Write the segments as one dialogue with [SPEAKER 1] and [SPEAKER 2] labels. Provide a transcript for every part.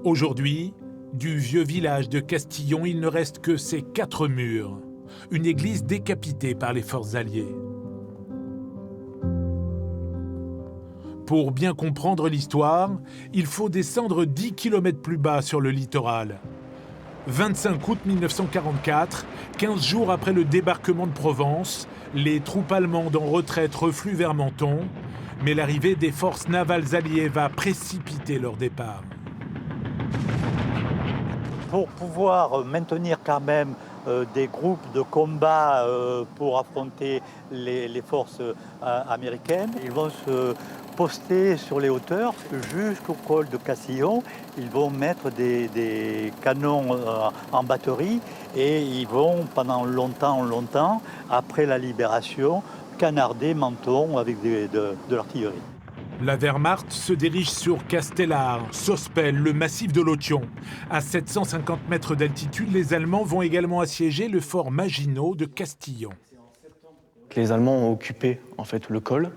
[SPEAKER 1] Aujourd'hui, du vieux village de Castillon, il ne reste que ces 4 murs. Une église décapitée par les forces alliées. Pour bien comprendre l'histoire, il faut descendre 10 km plus bas sur le littoral. 25 août 1944, 15 jours après le débarquement de Provence, les troupes allemandes en retraite refluent vers Menton, mais l'arrivée des forces navales alliées va précipiter leur départ.
[SPEAKER 2] Pour pouvoir maintenir quand même des groupes de combat pour affronter les forces américaines, ils vont se poster sur les hauteurs jusqu'au col de Castillon. Ils vont mettre des canons en batterie et ils vont pendant longtemps, après la libération, canarder Menton avec de l'artillerie.
[SPEAKER 1] La Wehrmacht se dirige sur Castellar, Sospel, le massif de Lotion. À 750 mètres d'altitude, les Allemands vont également assiéger le fort Maginot de Castillon.
[SPEAKER 3] Les Allemands ont occupé en fait le col.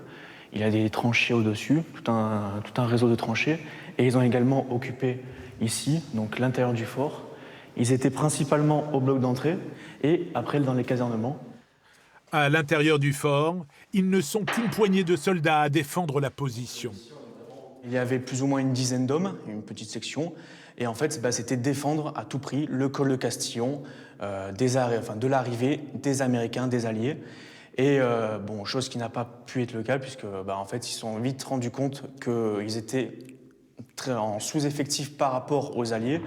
[SPEAKER 3] Il y a des tranchées au-dessus, tout un réseau de tranchées. Et ils ont également occupé ici, donc l'intérieur du fort. Ils étaient principalement au bloc d'entrée et après dans les casernements.
[SPEAKER 1] À l'intérieur du fort, ils ne sont qu'une poignée de soldats à défendre la position.
[SPEAKER 3] Il y avait plus ou moins une dizaine d'hommes, une petite section. Et en fait, c'était défendre à tout prix le col de Castillon, de l'arrivée des Américains, des Alliés. Et chose qui n'a pas pu être le cas, puisque en fait, ils se sont vite rendus compte qu'ils étaient en sous-effectif par rapport aux Alliés.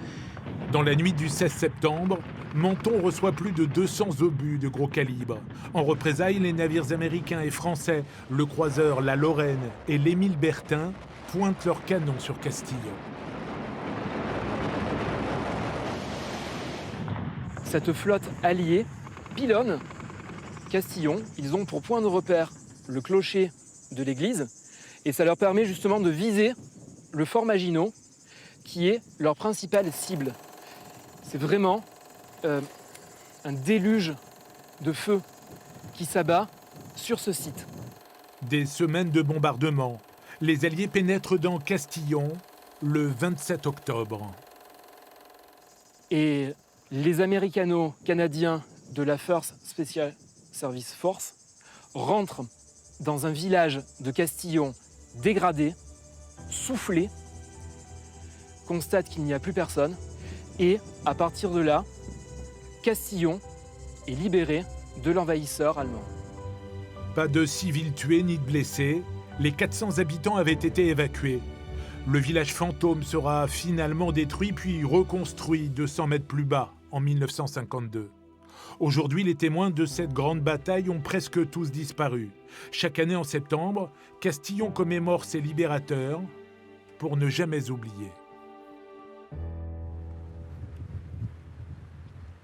[SPEAKER 1] Dans la nuit du 16 septembre, Menton reçoit plus de 200 obus de gros calibre. En représailles, les navires américains et français, le croiseur La Lorraine et l'Émile Bertin, pointent leurs canons sur Castillon.
[SPEAKER 4] Cette flotte alliée pilonne Castillon. Ils ont pour point de repère le clocher de l'église et ça leur permet justement de viser le fort Maginot qui est leur principale cible. C'est vraiment un déluge de feu qui s'abat sur ce site.
[SPEAKER 1] Des semaines de bombardement. Les Alliés pénètrent dans Castillon le 27 octobre.
[SPEAKER 4] Et les Américano-Canadiens de la First Special Service Force rentrent dans un village de Castillon dégradé, soufflé, constatent qu'il n'y a plus personne et à partir de là, Castillon est libéré de l'envahisseur allemand.
[SPEAKER 1] Pas de civils tués ni de blessés, les 400 habitants avaient été évacués. Le village fantôme sera finalement détruit puis reconstruit 200 mètres plus bas en 1952. Aujourd'hui, les témoins de cette grande bataille ont presque tous disparu. Chaque année en septembre, Castillon commémore ses libérateurs pour ne jamais oublier.